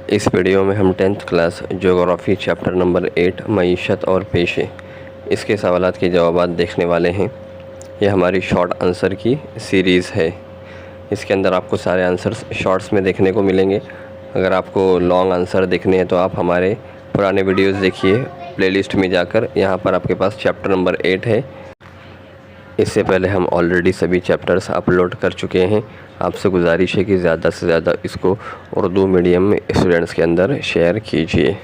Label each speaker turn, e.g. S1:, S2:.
S1: इस वीडियो में हम 10th class geography chapter number 8 मईशत और पेशे इसके सवालात के जवाबात देखने वाले हैं। यह हमारी शॉर्ट आंसर की सीरीज़ है। इसके अंदर आपको सारे आंसर्स शॉर्ट्स में देखने को मिलेंगे। अगर आपको लॉन्ग आंसर देखने हैं तो आप हमारे पुराने वीडियोस देखिए प्लेलिस्ट में जाकर। यहाँ पर आपके पास चैप्टर नंबर 8 है। इससे पहले हम ऑलरेडी सभी चैप्टर्स अपलोड कर चुके हैं। आपसे गुजारिश है कि ज़्यादा से ज़्यादा इसको उर्दू मीडियम स्टूडेंट्स के अंदर शेयर कीजिए।